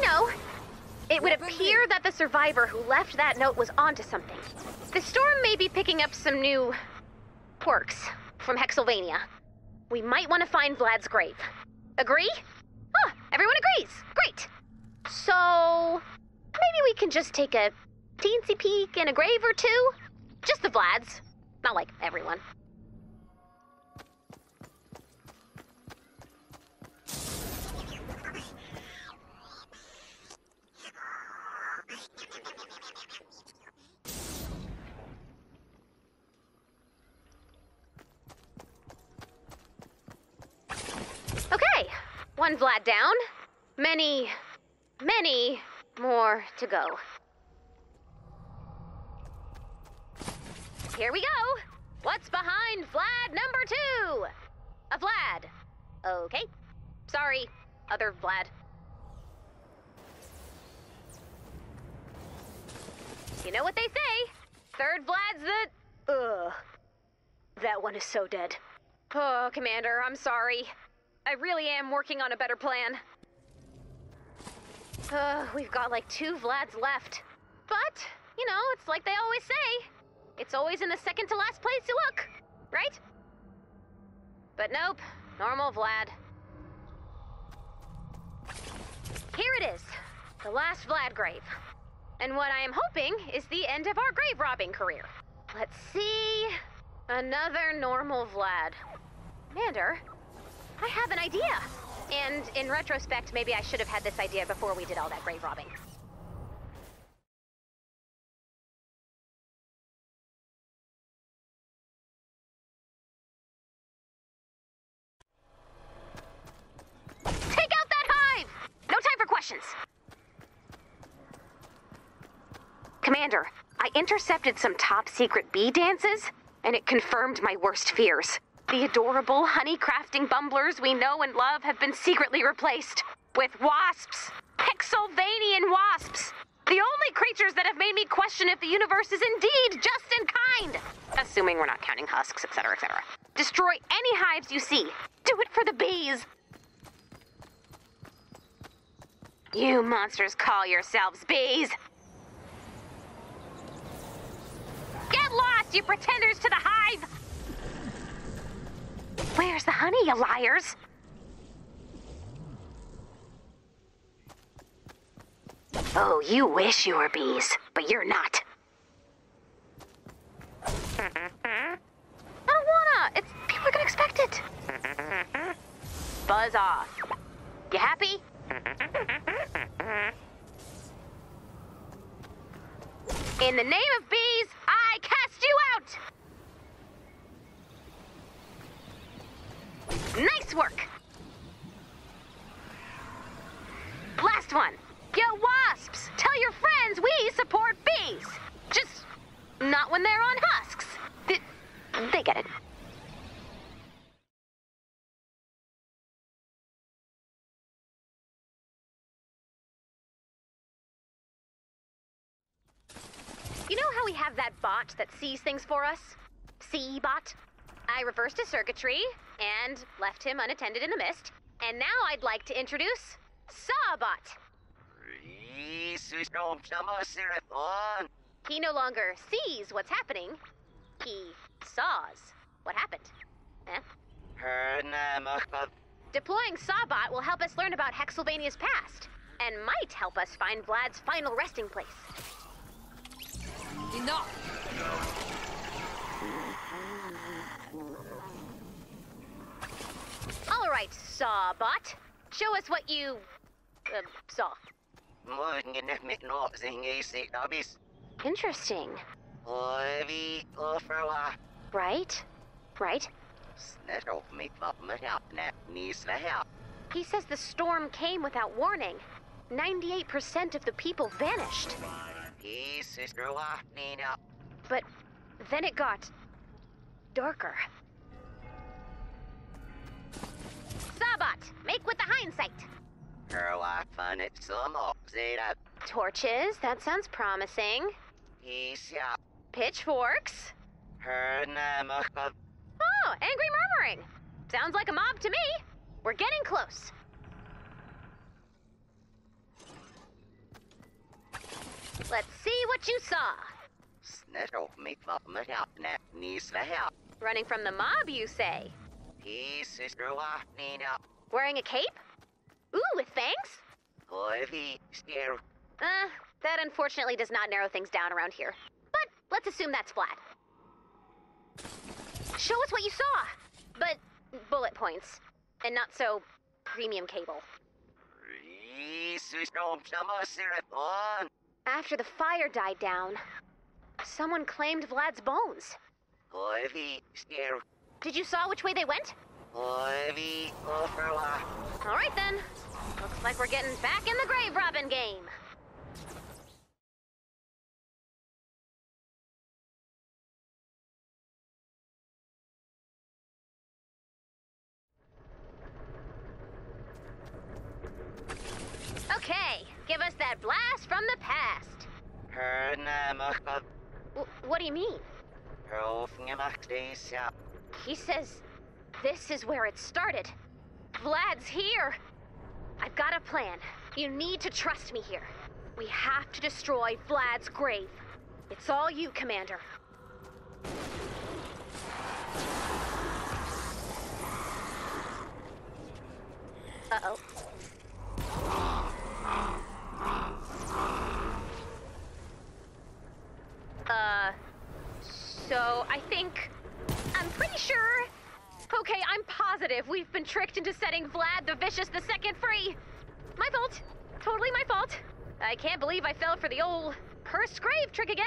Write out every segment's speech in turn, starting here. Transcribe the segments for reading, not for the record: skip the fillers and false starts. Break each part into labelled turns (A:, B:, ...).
A: know, it would appear that the survivor who left that note was onto something. The storm may be picking up some new quirks from Hexsylvania. We might want to find Vlad's grave. Agree? Huh, everyone agrees. Great. So, maybe we can just take a teensy peek in a grave or two? Just the Vlads. Not like everyone. Okay, one Vlad down. Many more to go. Here we go. What's behind Vlad number 2? A Vlad. Okay. Sorry, other Vlad. You know what they say. Third Vlad's the... Ugh. That one is so dead. Oh, Commander, I'm sorry. I really am working on a better plan. We've got like 2 Vlads left. But, you know, it's like they always say. It's always in the second to last place you look, right? But nope, normal Vlad. Here it is, the last Vlad grave. And what I am hoping is the end of our grave robbing career. Let's see, another normal Vlad. Commander, I have an idea. And in retrospect, maybe I should have had this idea before we did all that grave robbing. Take out that hive! No time for questions. Commander, I intercepted some top-secret bee dances, and it confirmed my worst fears. The adorable honey-crafting bumblers we know and love have been secretly replaced with wasps. Hexsylvanian wasps. The only creatures that have made me question if the universe is indeed just and kind. Assuming we're not counting husks, etc., etc. Destroy any hives you see. Do it for the bees. You monsters call yourselves bees. Get lost, you pretenders to the hive! Where's the honey, you liars? Oh, you wish you were bees, but you're not. I don't wanna. People are gonna expect it. Buzz off. You happy? In the name of bees, I cast you out! Nice work! Last one. Yo, wasps! Tell your friends we support bees! Just not when they're on husks. They get it. You know how we have that bot that sees things for us? C-bot? I reversed his circuitry and left him unattended in the mist. And now I'd like to introduce Sawbot. He no longer sees what's happening. He saws what happened. Deploying Sawbot will help us learn about Hexsylvania's past and might help us find Vlad's final resting place. Enough! All right, Sawbot. Show us what you saw. Interesting. Right. He says the storm came without warning. 98% of the people vanished. But then it got darker. Sawbot, make with the hindsight. Torches, that sounds promising. Pitchforks. Oh, angry murmuring. Sounds like a mob to me. We're getting close. Let's see what you saw. Running from the mob, you say? Wearing a cape? Ooh, with fangs? That unfortunately does not narrow things down around here. But let's assume that's Vlad. Show us what you saw! But bullet points, and not so premium cable. After the fire died down, someone claimed Vlad's bones. Did you saw which way they went? Alright then. Looks like we're getting back in the grave robbing game. Okay, give us that blast from the past. What do you mean? He says this is where it started. Vlad's here. I've got a plan. You need to trust me here. We have to destroy Vlad's grave. It's all you, Commander. Uh-oh. So I think... I'm pretty sure... Okay, I'm positive we've been tricked into setting Vlad the Vicious II free. My fault. Totally my fault. I can't believe I fell for the old cursed grave trick again.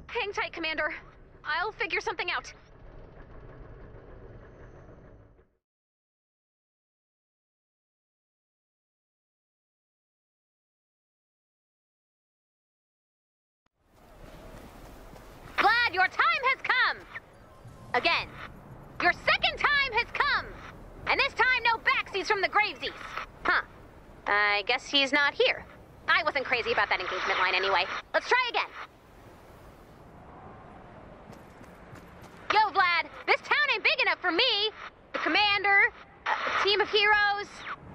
A: Hang tight, Commander. I'll figure something out. Vlad, your time has come! Again. Your second time has come! And this time, no backsies from the Gravesies. Huh. I guess he's not here. I wasn't crazy about that engagement line anyway. Let's try again. Yo, Vlad, this town ain't big enough for me. The commander, a team of heroes,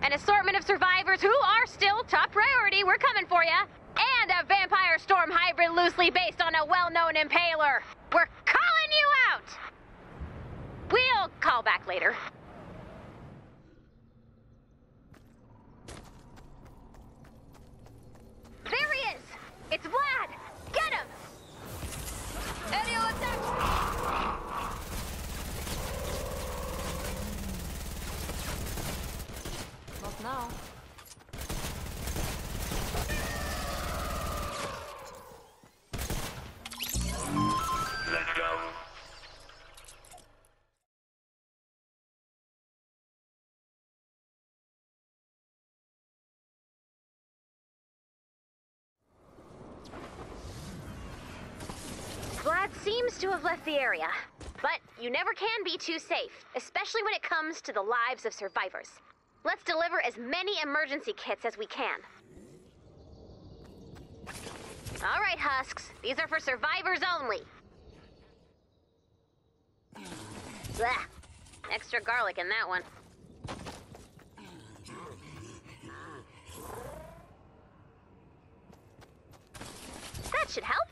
A: an assortment of survivors who are still top priority. We're coming for ya. And a vampire storm hybrid loosely based on a well-known impaler. We're calling you out! We'll call back later. There he is! It's Vlad! Get him! Aerial attack! Not now.
B: Let's go.
A: Vlad seems to have left the area, but you never can be too safe, especially when it comes to the lives of survivors. Let's deliver as many emergency kits as we can. All right, Husks. These are for survivors only. Blah. Extra garlic in that one. That should help.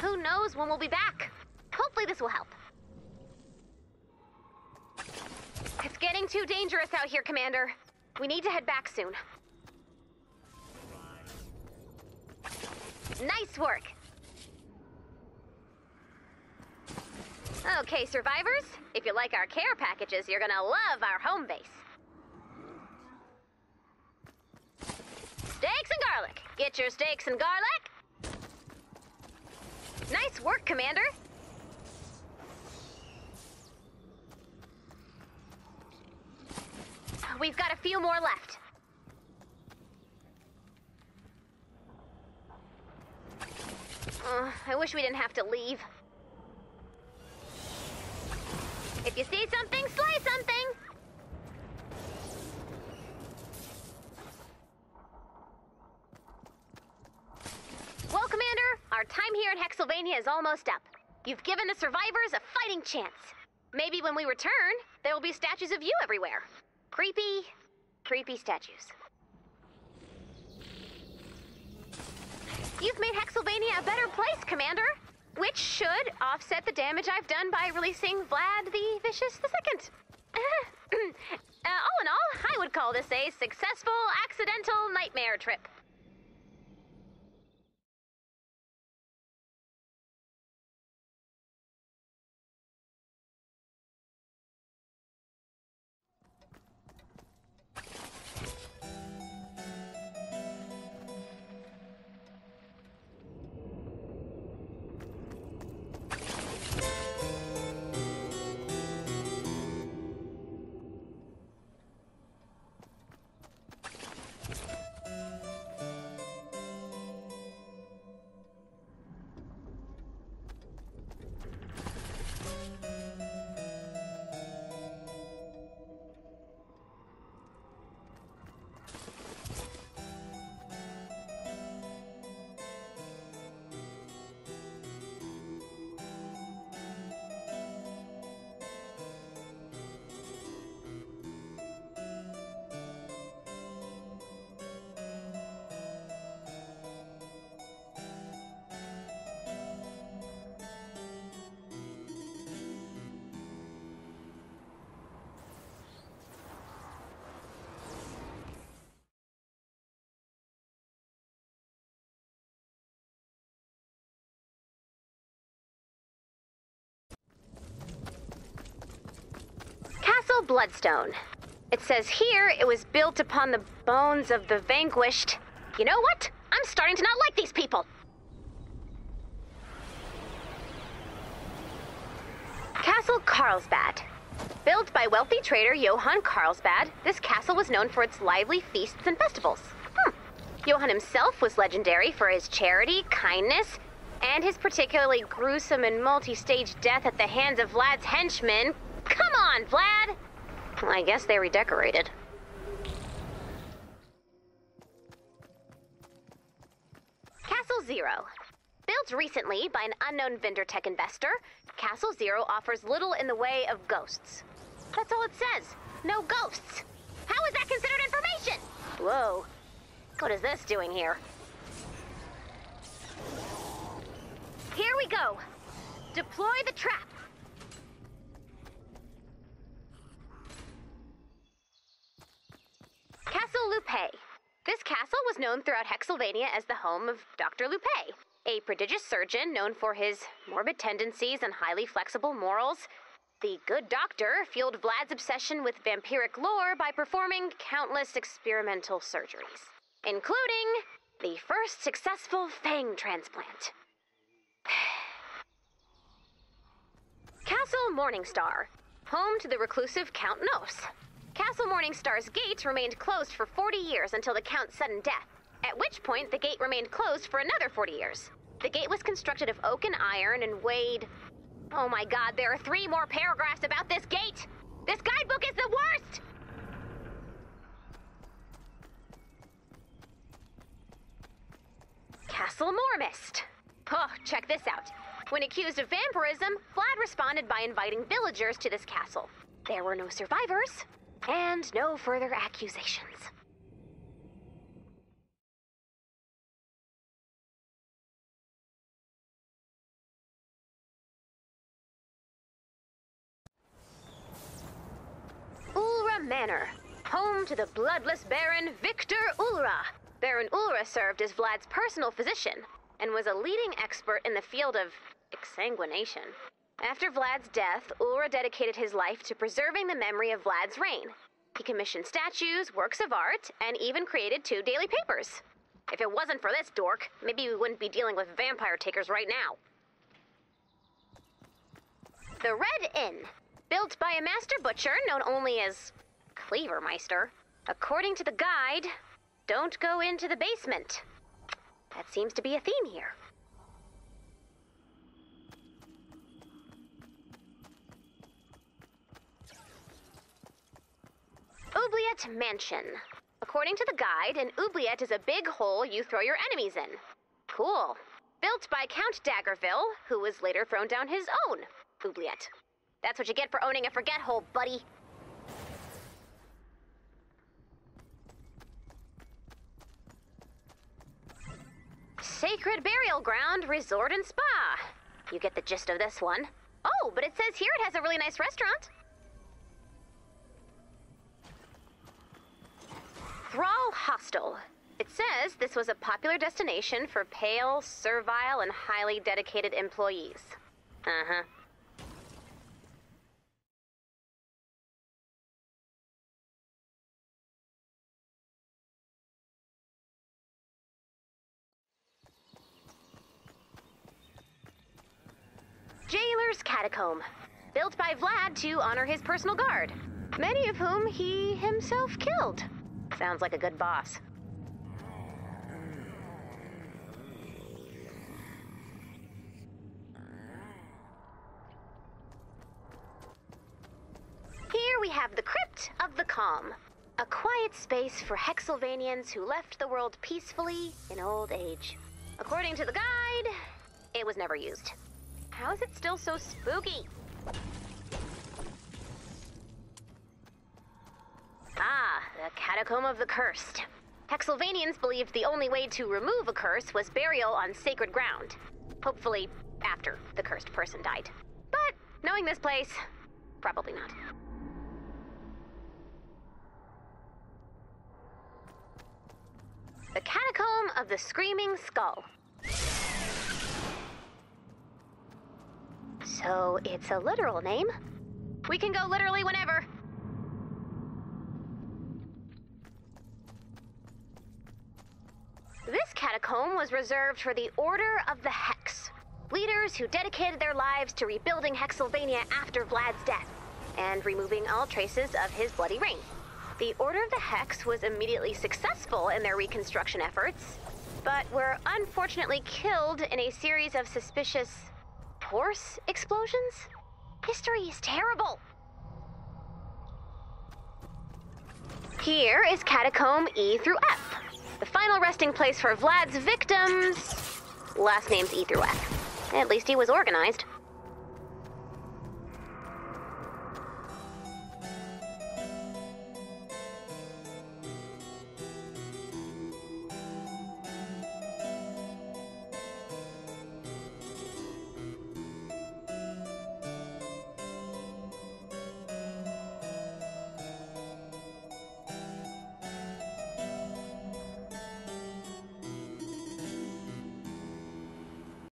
A: Who knows when we'll be back? Hopefully this will help. It's getting too dangerous out here, Commander. We need to head back soon. Nice work. Okay, survivors, if you like our care packages, you're gonna love our home base. Steaks and garlic. Get your steaks and garlic. Nice work, Commander. We've got a few more left. I wish we didn't have to leave. If you see something, slay something! Well, Commander, our time here in Hexsylvania is almost up. You've given the survivors a fighting chance. Maybe when we return, there will be statues of you everywhere. Creepy statues. You've made Hexsylvania a better place, Commander, which should offset the damage I've done by releasing Vlad the Vicious II. All in all, I would call this a successful accidental nightmare trip. Castle Bloodstone. It says here it was built upon the bones of the vanquished. You know what? I'm starting to not like these people. Castle Carlsbad. Built by wealthy trader Johann Carlsbad, this castle was known for its lively feasts and festivals. Johann himself was legendary for his charity, kindness, and his particularly gruesome and multi-stage death at the hands of Vlad's henchmen. Come on, Vlad! I guess they redecorated. Castle Zero. Built recently by an unknown vendor tech investor, Castle Zero offers little in the way of ghosts. That's all it says. No ghosts. How is that considered information? Whoa. What is this doing here? Here we go. Deploy the trap. Castle Lupe. This castle was known throughout Hexsylvania as the home of Dr. Lupe, a prodigious surgeon known for his morbid tendencies and highly flexible morals. The good doctor fueled Vlad's obsession with vampiric lore by performing countless experimental surgeries, including the first successful fang transplant. Castle Morningstar, home to the reclusive Count Nos. Castle Morningstar's gate remained closed for 40 years until the Count's sudden death, at which point the gate remained closed for another 40 years. The gate was constructed of oak and iron and weighed... Oh my god, there are 3 more paragraphs about this gate! This guidebook is the worst! Castle Mormist. Oh, check this out. When accused of vampirism, Vlad responded by inviting villagers to this castle. There were no survivors, and no further accusations. Ulra Manor, home to the bloodless Baron Victor Ulra. Baron Ulra served as Vlad's personal physician, and was a leading expert in the field of exsanguination. After Vlad's death, Ulra dedicated his life to preserving the memory of Vlad's reign. He commissioned statues, works of art, and even created 2 daily papers. If it wasn't for this dork, maybe we wouldn't be dealing with vampire takers right now. The Red Inn, built by a master butcher known only as Cleavermeister. According to the guide, don't go into the basement. That seems to be a theme here. Oubliette Mansion. According to the guide, an oubliette is a big hole you throw your enemies in. Cool. Built by Count Daggerville, who was later thrown down his own oubliette. That's what you get for owning a forget hole, buddy. Sacred Burial Ground Resort and Spa. You get the gist of this one. Oh, but it says here it has a really nice restaurant. Thrall Hostel. It says this was a popular destination for pale, servile, and highly dedicated employees. Uh-huh. Jailer's Catacomb, built by Vlad to honor his personal guard, many of whom he himself killed. Sounds like a good boss. Here we have the Crypt of the Calm, a quiet space for Hexsylvanians who left the world peacefully in old age. According to the guide, it was never used. How is it still so spooky? Ah, the Catacomb of the Cursed. Hexsylvanians believed the only way to remove a curse was burial on sacred ground. Hopefully, after the cursed person died. But, knowing this place, probably not. The Catacomb of the Screaming Skull. So, it's a literal name? We can go literally whenever. This catacomb was reserved for the Order of the Hex, leaders who dedicated their lives to rebuilding Hexsylvania after Vlad's death, and removing all traces of his bloody reign. The Order of the Hex was immediately successful in their reconstruction efforts, but were unfortunately killed in a series of suspicious force explosions? History is terrible. Here is Catacomb E through F, the final resting place for Vlad's victims. Last name's E through F. At least he was organized.